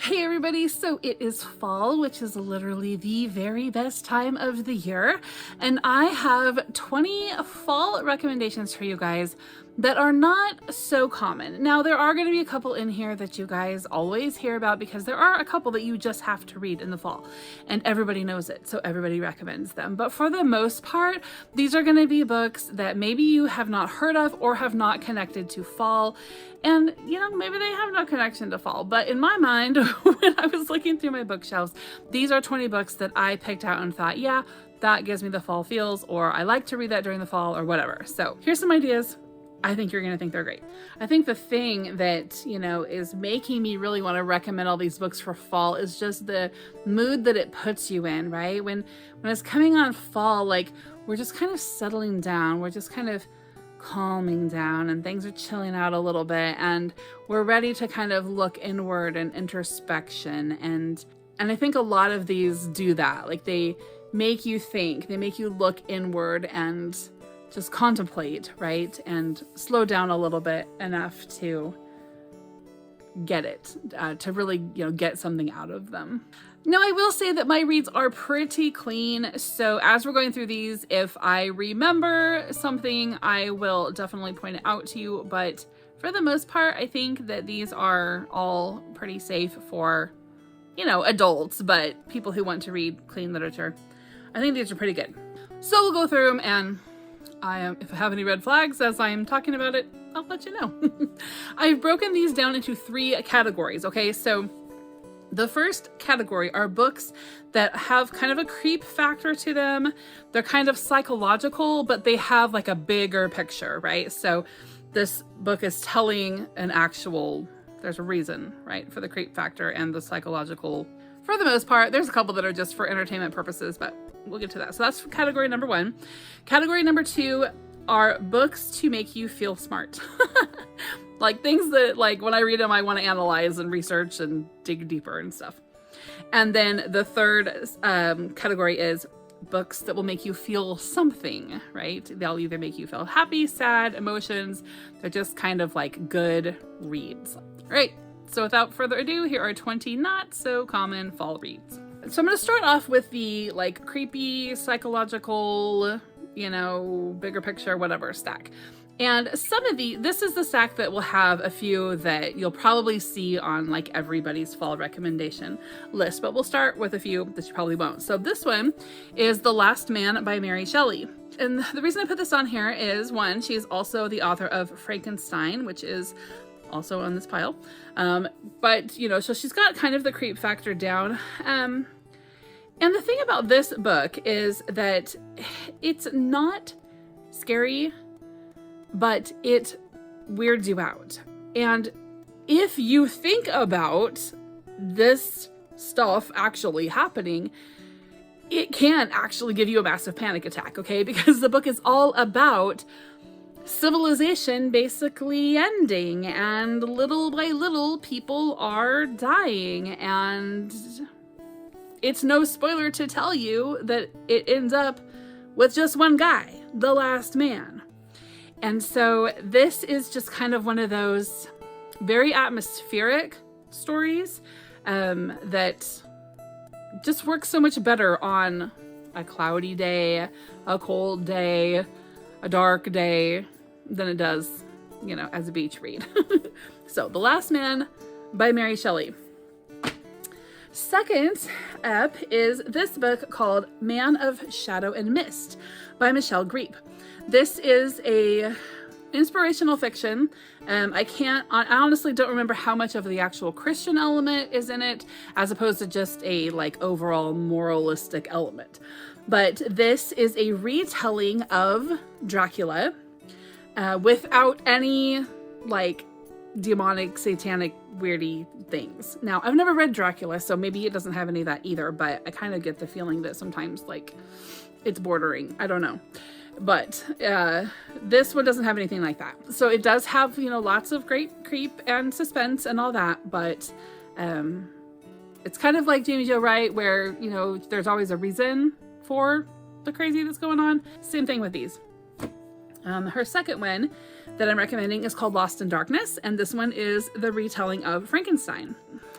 Hey everybody, so it is fall, which is literally the very best time of the year, and I have 20 fall recommendations for you guys that are not so common. Now, there are going to be a couple in here that you guys always hear about because there are a couple that you just have to read in the fall, and everybody knows it, so everybody recommends them. But for the most part, these are going to be books that maybe you have not heard of or have not connected to fall. And, you know, maybe they have no connection to fall, but in my mind, when I was looking through my bookshelves, these are 20 books that I picked out and thought, yeah, that gives me the fall feels, or I like to read that during the fall, or whatever. So here's some ideas. I think you're going to think they're great. I think the thing that, you know, is making me really want to recommend all these books for fall is just the mood that it puts you in, right? When it's coming on fall, like, we're just kind of settling down. We're just kind of calming down and things are chilling out a little bit, and we're ready to kind of look inward and introspection. And I think a lot of these do that. Like, they make you think, they make you look inward and just contemplate, right? And slow down a little bit enough to get it, to really, you know, get something out of them. Now, I will say that my reads are pretty clean, so as we're going through these, if I remember something, I will definitely point it out to you, but for the most part, I think that these are all pretty safe for, you know, adults, but people who want to read clean literature. I think these are pretty good. So we'll go through them, and if I have any red flags as I'm talking about it, I'll let you know. I've broken these down into 3 categories, okay? So the first category are books that have kind of a creep factor to them. They're kind of psychological, but they have like a bigger picture, right? So this book is telling there's a reason, right, for the creep factor and the psychological. For the most part, there's a couple that are just for entertainment purposes, but we'll get to that. So that's category number 1. Category number 2 are books to make you feel smart. Like things that, like, when I read them, I want to analyze and research and dig deeper and stuff. And then the third category is books that will make you feel something, right? They'll either make you feel happy, sad, emotions. They're just kind of like good reads. All right. So without further ado, here are 20 not so common fall reads. So I'm going to start off with the like creepy, psychological, you know, bigger picture, whatever stack. And this is the stack that will have a few that you'll probably see on like everybody's fall recommendation list, but we'll start with a few that you probably won't. So this one is The Last Man by Mary Shelley. And the reason I put this on here is, one, she's also the author of Frankenstein, which is also on this pile. But, you know, so she's got kind of the creep factor down. And the thing about this book is that it's not scary, but it weirds you out. And if you think about this stuff actually happening, it can actually give you a massive panic attack, okay? Because the book is all about civilization basically ending, and little by little people are dying, and it's no spoiler to tell you that it ends up with just one guy, the last man. And so this is just kind of one of those very atmospheric stories that just works so much better on a cloudy day, a cold day, a dark day than it does, you know, as a beach read. So The Last Man by Mary Shelley. Second up is this book called Man of Shadow and Mist by Michelle Griepe. This is a inspirational fiction. I honestly don't remember how much of the actual Christian element is in it, as opposed to just a like overall moralistic element. But this is a retelling of Dracula without any like demonic, satanic, weirdy things. Now, I've never read Dracula, so maybe it doesn't have any of that either, but I kind of get the feeling that sometimes like it's bordering. I don't know. But this one doesn't have anything like that. So it does have, you know, lots of great creep and suspense and all that, but it's kind of like Jamie Jo Wright, where, you know, there's always a reason for the crazy that's going on. Same thing with these. Her second one that I'm recommending is called Lost in Darkness, and this one is the retelling of Frankenstein.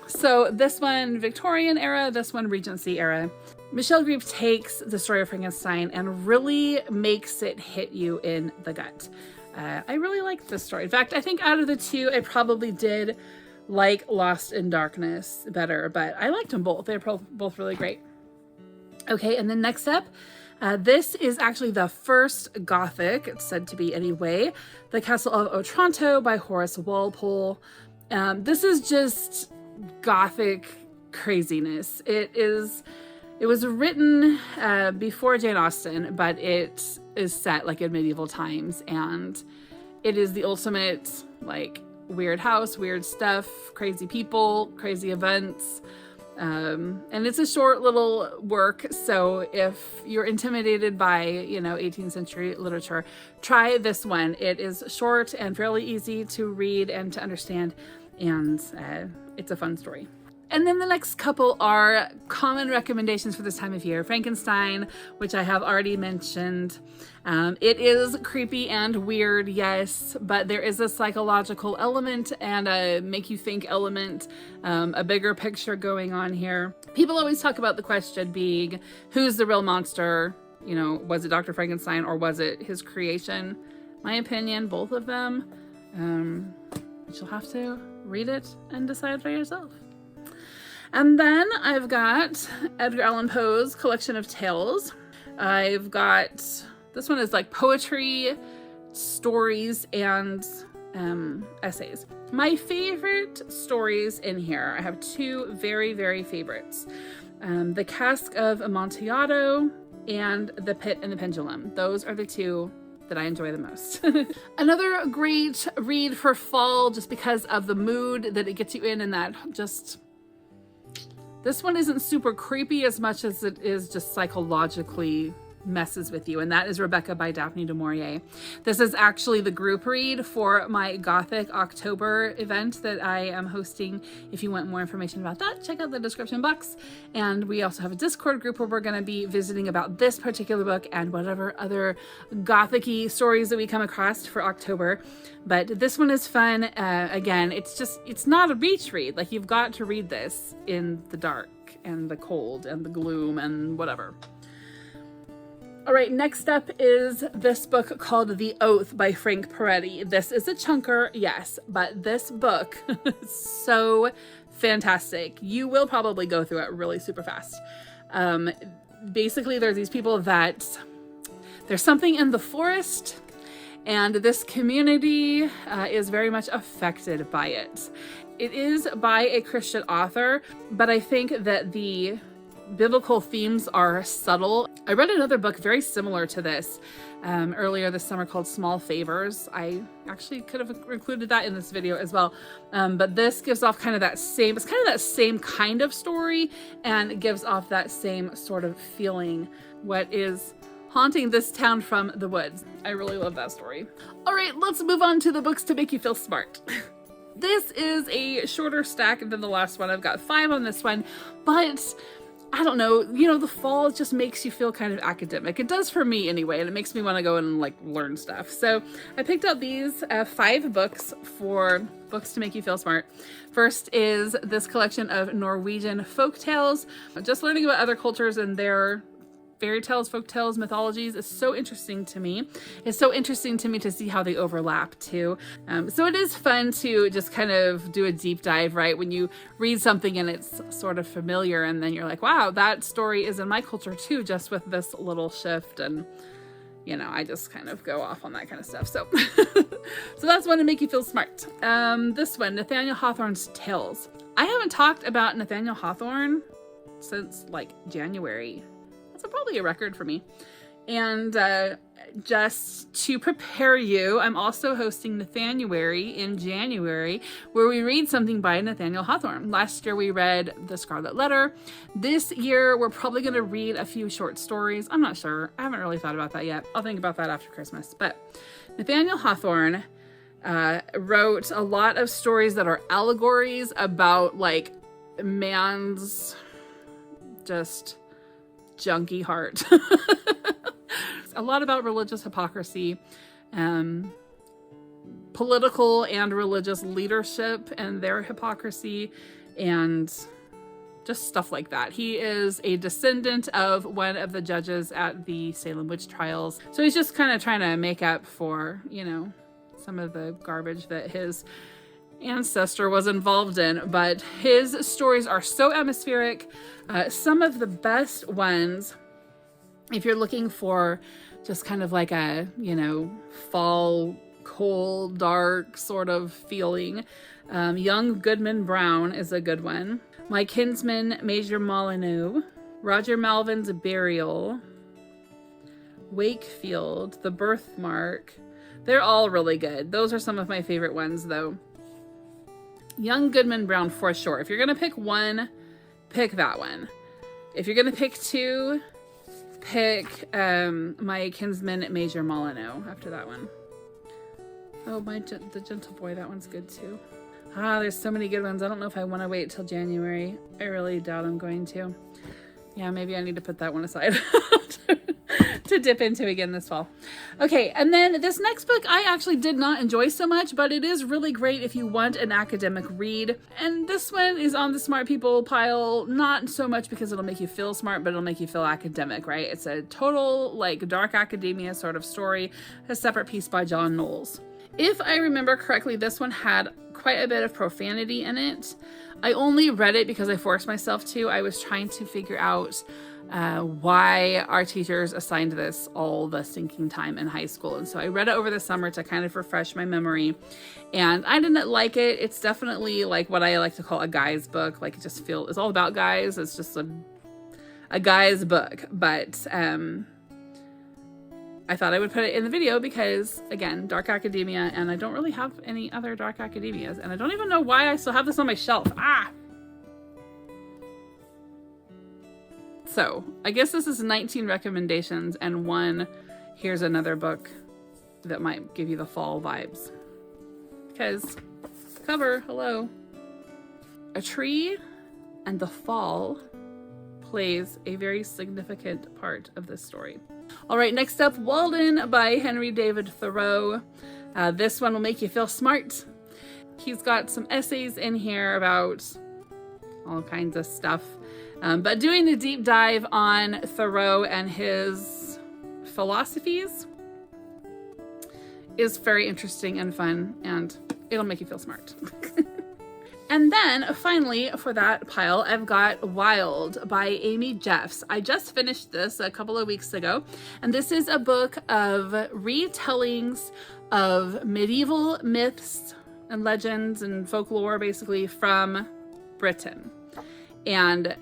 So this one Victorian era, this one Regency era. Michelle Grieve takes the story of Frankenstein and really makes it hit you in the gut. I really liked this story. In fact, I think out of the two, I probably did like Lost in Darkness better, but I liked them both. They're both really great. Okay, and then next up, this is actually the first Gothic, it's said to be anyway, The Castle of Otranto by Horace Walpole. This is just Gothic craziness. It was written before Jane Austen, but it is set like in medieval times, and it is the ultimate like weird house, weird stuff, crazy people, crazy events. And it's a short little work, so if you're intimidated by, 18th century literature, try this one. It is short and fairly easy to read and to understand, and it's a fun story. And then the next couple are common recommendations for this time of year. Frankenstein, which I have already mentioned. It is creepy and weird, yes, but there is a psychological element and a make you think element, a bigger picture going on here. People always talk about the question being, who's the real monster? Was it Dr. Frankenstein or was it his creation? My opinion, both of them. You'll have to read it and decide for yourself. And then I've got Edgar Allan Poe's collection of tales. I've got, this one is like poetry, stories, and essays. My favorite stories in here, I have two very, very favorites. The Cask of Amontillado and The Pit and the Pendulum. Those are the two that I enjoy the most. Another great read for fall, just because of the mood that it gets you in, and that just... This one isn't super creepy as much as it is just psychologically messes with you, and that is Rebecca by Daphne du Maurier. This is actually the group read for my Gothic October event that I am hosting. If you want more information about that, check out the description box. And we also have a Discord group where we're going to be visiting about this particular book and whatever other Gothic-y stories that we come across for October. But this one is fun. Again, it's not a beach read. Like, you've got to read this in the dark and the cold and the gloom and whatever. All right, next up is this book called The Oath by Frank Peretti. This is a chunker, yes, but this book is so fantastic. You will probably go through it really super fast. Basically, there's these people that there's something in the forest, and this community is very much affected by it. It is by a Christian author, but I think that the biblical themes are subtle. I read another book very similar to this earlier this summer called Small Favors. I actually could have included that in this video as well. But this gives off kind of that same, it's kind of that same kind of story, and it gives off that same sort of feeling. What is haunting this town from the woods? I really love that story. All right, let's move on to the books to make you feel smart. This is a shorter stack than the last one. I've got 5 on this one, but I don't know, the fall just makes you feel kind of academic. It does for me anyway, and it makes me want to go and learn stuff. So I picked out these 5 books for books to make you feel smart. First is this collection of Norwegian folk tales. Just learning about other cultures and their fairy tales, folk tales, mythologies is so interesting to me. It's so interesting to me to see how they overlap too. So it is fun to just kind of do a deep dive, right? When you read something and it's sort of familiar, and then you're like, wow, that story is in my culture too, just with this little shift. And I just kind of go off on that kind of stuff. So, so that's one to make you feel smart. This one, Nathaniel Hawthorne's Tales. I haven't talked about Nathaniel Hawthorne since January. That's probably a record for me. And just to prepare you, I'm also hosting Nathanuary in January, where we read something by Nathaniel Hawthorne. Last year we read The Scarlet Letter. This year we're probably going to read a few short stories. I'm not sure. I haven't really thought about that yet. I'll think about that after Christmas. But Nathaniel Hawthorne wrote a lot of stories that are allegories about man's just junky heart. A lot about religious hypocrisy, political and religious leadership and their hypocrisy and just stuff like that. He is a descendant of one of the judges at the Salem witch trials. So he's just kind of trying to make up for, you know, some of the garbage that his ancestor was involved in. But his stories are so atmospheric. Some of the best ones, if you're looking for just kind of like a, you know, fall, cold, dark sort of feeling, Young Goodman Brown is a good one. My Kinsman, Major Molyneux, Roger Malvin's Burial, Wakefield, The Birthmark. They're all really good. Those are some of my favorite ones, though. Young Goodman Brown for sure. If you're going to pick one, pick that one. If you're going to pick two, pick My Kinsman, Major Molyneux after that one. Oh, The Gentle Boy, that one's good too. There's so many good ones. I don't know if I want to wait till January. I really doubt I'm going to. Yeah, maybe I need to put that one aside to dip into again this fall. Okay, and then this next book I actually did not enjoy so much, but it is really great if you want an academic read. And this one is on the smart people pile, not so much because it'll make you feel smart, but it'll make you feel academic, right? It's a total, like, dark academia sort of story, a separate piece by John Knowles. If I remember correctly, this one had quite a bit of profanity in it. I only read it because I forced myself to. I was trying to figure out why our teachers assigned this all the stinking time in high school. And so I read it over the summer to kind of refresh my memory. And I didn't like it. It's definitely like what I like to call a guy's book. Like, it's all about guys. It's just a guy's book. But I thought I would put it in the video because, again, dark academia, and I don't really have any other dark academias, and I don't even know why I still have this on my shelf. So, I guess this is 19 recommendations, and one, here's another book that might give you the fall vibes. Because, cover, hello. A tree and the fall plays a very significant part of this story. All right, next up, Walden by Henry David Thoreau. This one will make you feel smart. He's got some essays in here about all kinds of stuff. But doing a deep dive on Thoreau and his philosophies is very interesting and fun, and it'll make you feel smart. And then, finally, for that pile, I've got Wild by Amy Jeffs. I just finished this a couple of weeks ago, and this is a book of retellings of medieval myths and legends and folklore, basically, from Britain. And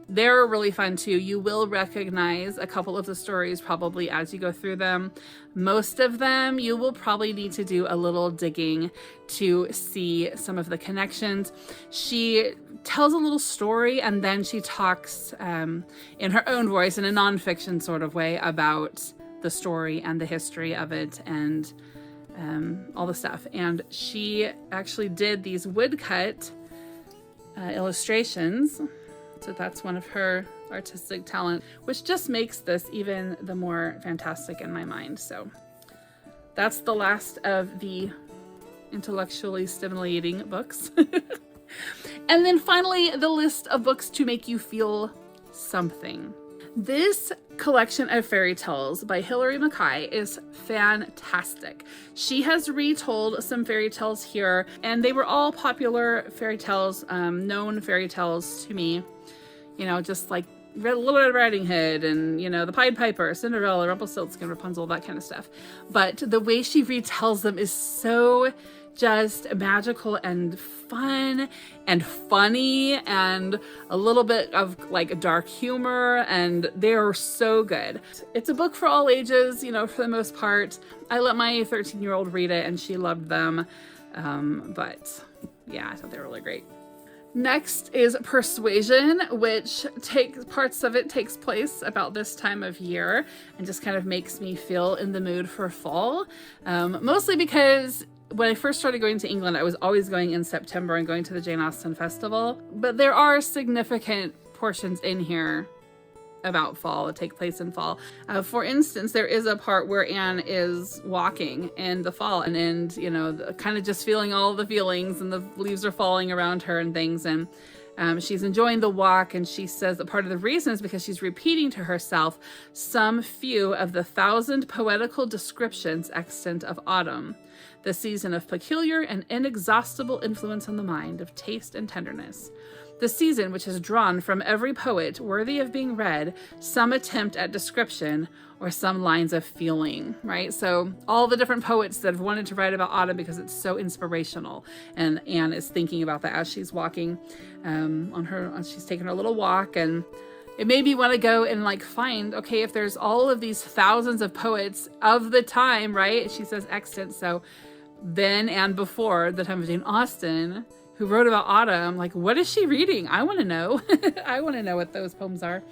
they're really fun too. You will recognize a couple of the stories probably as you go through them. Most of them you will probably need to do a little digging to see some of the connections. She tells a little story and then she talks in her own voice in a nonfiction sort of way about the story and the history of it and all the stuff. And she actually did these woodcut illustrations. So that's one of her artistic talent, which just makes this even the more fantastic in my mind. So that's the last of the intellectually stimulating books. And then finally, the list of books to make you feel something. This collection of fairy tales by Hilary Mackay is fantastic. She has retold some fairy tales here, and they were all popular fairy tales, known fairy tales to me. You know, just like Little Red Riding Hood and, you know, the Pied Piper, Cinderella, Rumpelstiltskin, Rapunzel, that kind of stuff. But the way she retells them is so just magical and fun and funny and a little bit of like dark humor, and they're so good. It's a book for all ages, you know, for the most part. I let my 13-year-old read it and she loved them. But yeah, I thought they were really great. Next is Persuasion, which parts of it takes place about this time of year and just kind of makes me feel in the mood for fall. Mostly because when I first started going to England, I was always going in September and going to the Jane Austen Festival. But there are significant portions in here about fall, that take place in fall. For instance, there is a part where Anne is walking in the fall and you know, kind of just feeling all the feelings, and the leaves are falling around her and things, and she's enjoying the walk, and she says that part of the reason is because she's repeating to herself some few of the 1,000 poetical descriptions extant of autumn, the season of peculiar and inexhaustible influence on the mind, of taste and tenderness. The season which has drawn from every poet worthy of being read some attempt at description or some lines of feeling, right? So all the different poets that have wanted to write about autumn because it's so inspirational. And Anne is thinking about that as she's walking she's taking her little walk, and it made me want to go and like find, okay, if there's all of these thousands of poets of the time, right? She says extant. So then and before the time of Jane Austen, who wrote about autumn, like, what is she reading? I want to know. I want to know what those poems are.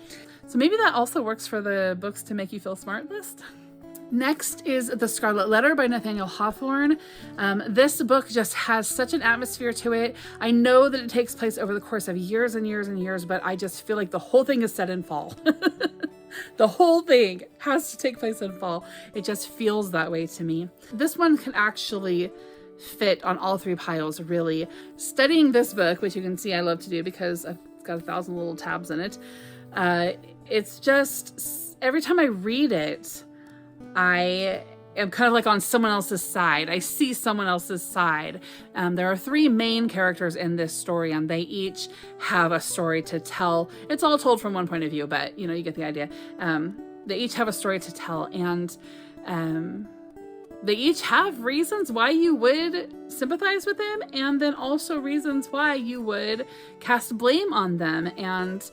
So maybe that also works for the books to make you feel smart list. Next is The Scarlet Letter by Nathaniel Hawthorne. This book just has such an atmosphere to it. I know that it takes place over the course of years and years and years, but I just feel like the whole thing is set in fall. The whole thing has to take place in fall. It just feels that way to me. This one can actually fit on all three piles, really. Studying this book, which you can see I love to do because I've got 1,000 little tabs in it, it's just, every time I read it, I am kind of like on someone else's side. I see someone else's side. There are three main characters in this story, and they each have a story to tell. It's all told from one point of view, but you know, you get the idea. They each have a story to tell, and they each have reasons why you would sympathize with them, and then also reasons why you would cast blame on them. And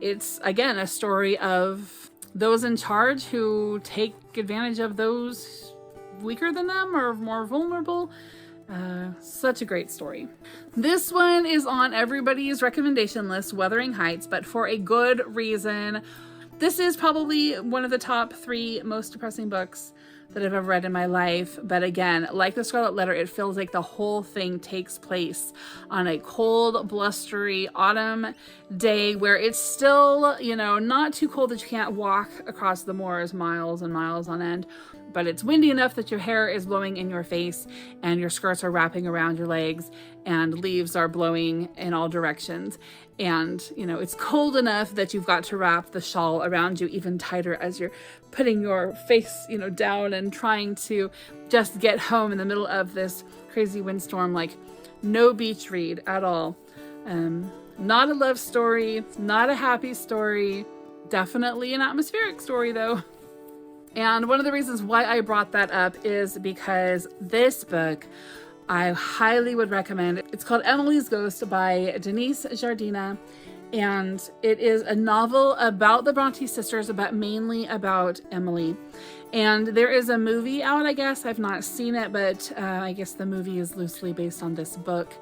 it's, again, a story of those in charge who take advantage of those weaker than them or more vulnerable. Such a great story. This one is on everybody's recommendation list, Wuthering Heights, but for a good reason. This is probably one of the top 3 most depressing books that I've ever read in my life. But again, like The Scarlet Letter, it feels like the whole thing takes place on a cold, blustery autumn day where it's still, you know, not too cold that you can't walk across the moors miles and miles on end, but it's windy enough that your hair is blowing in your face and your skirts are wrapping around your legs and leaves are blowing in all directions. And, you know, it's cold enough that you've got to wrap the shawl around you even tighter as you're putting your face, you know, down and trying to just get home in the middle of this crazy windstorm. Like, no beach read at all. Not a love story, not a happy story, definitely an atmospheric story though. And one of the reasons why I brought that up is because this book I highly would recommend. It's called Emily's Ghost by Denise Jardina, and it is a novel about the Bronte sisters, but mainly about Emily. And there is a movie out, I guess. I've not seen it, but I guess the movie is loosely based on this book.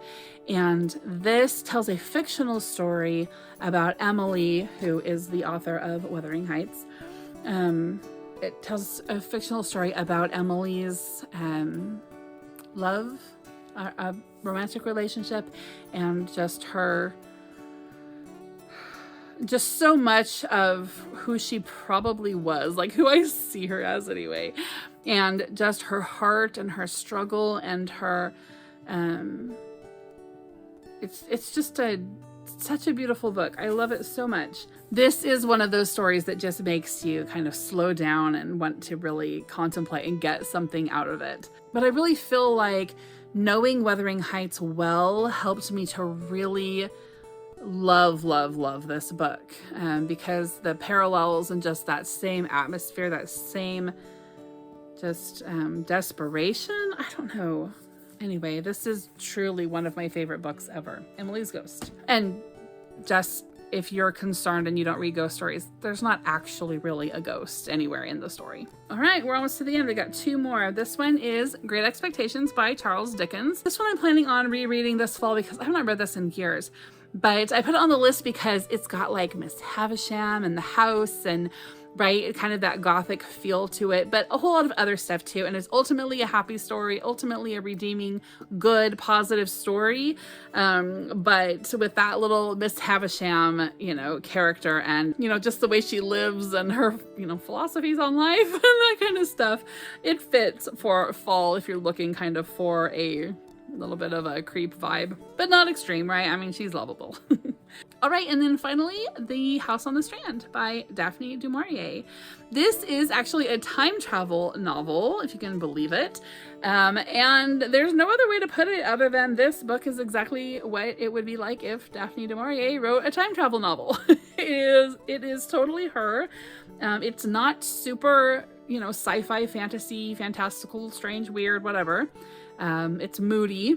And this tells a fictional story about Emily, who is the author of Wuthering Heights. It tells a fictional story about Emily's love, a romantic relationship, and just her, just so much of who she probably was, like who I see her as anyway, and just her heart and her struggle and her, it's just such a beautiful book. I love it so much. This is one of those stories that just makes you kind of slow down and want to really contemplate and get something out of it. But I really feel like knowing Wuthering Heights well helped me to really love this book, because the parallels and just that same atmosphere, that same just desperation, I don't know. Anyway, this is truly one of my favorite books ever, Emily's Ghost. And just if you're concerned and you don't read ghost stories, there's not actually really a ghost anywhere in the story. All right, we're almost to the end. We got 2 more. This one is Great Expectations by Charles Dickens. This one I'm planning on rereading this fall because I haven't read this in years. But I put it on the list because it's got like Miss Havisham and the house, and right? Kind of that gothic feel to it, but a whole lot of other stuff too. And it's ultimately a happy story, ultimately a redeeming, good, positive story. But with that little Miss Havisham, you know, character, and, you know, just the way she lives and her, you know, philosophies on life and that kind of stuff, it fits for fall if you're looking kind of for a little bit of a creep vibe, but not extreme, right? I mean, she's lovable. All right, and then finally, The House on the Strand by Daphne du Maurier. This is actually a time travel novel, if you can believe it. And there's no other way to put it other than this book is exactly what it would be like if Daphne du Maurier wrote a time travel novel. It is totally her. It's not super, you know, sci-fi, fantasy, fantastical, strange, weird, whatever. It's moody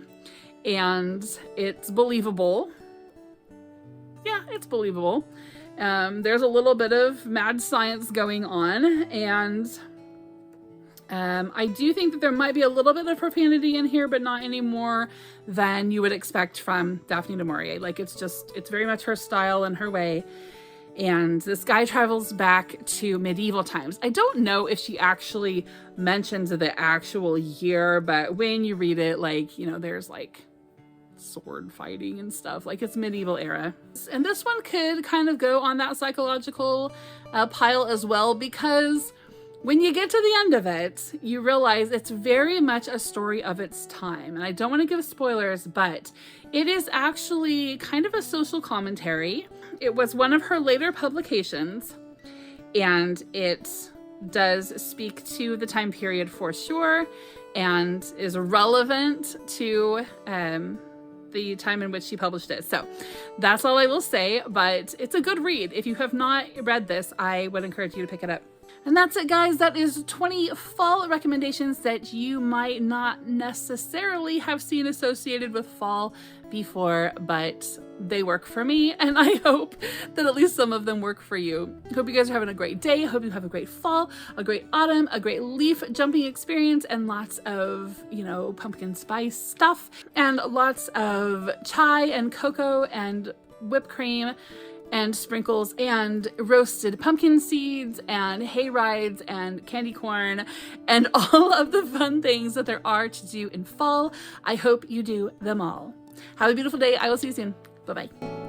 and it's believable. Yeah, it's believable. There's a little bit of mad science going on, and I do think that there might be a little bit of profanity in here, but not any more than you would expect from Daphne du Maurier. Like, it's very much her style and her way. And this guy travels back to medieval times. I don't know if she actually mentions the actual year, but when you read it, like, you know, there's like sword fighting and stuff, like it's medieval era. And this one could kind of go on that psychological pile as well, because when you get to the end of it, you realize it's very much a story of its time. And I don't want to give spoilers, but it is actually kind of a social commentary. It was one of her later publications, and it does speak to the time period for sure, and is relevant to the time in which she published it. So that's all I will say, but it's a good read. If you have not read this, I would encourage you to pick it up. And that's it, guys. That is 20 fall recommendations that you might not necessarily have seen associated with fall before, but they work for me, and I hope that at least some of them work for you. Hope you guys are having a great day. Hope you have a great fall, a great autumn, a great leaf jumping experience, and lots of, you know, pumpkin spice stuff, and lots of chai and cocoa and whipped cream and sprinkles and roasted pumpkin seeds and hay rides and candy corn and all of the fun things that there are to do in fall. I hope you do them all. Have a beautiful day. I will see you soon. Bye-bye.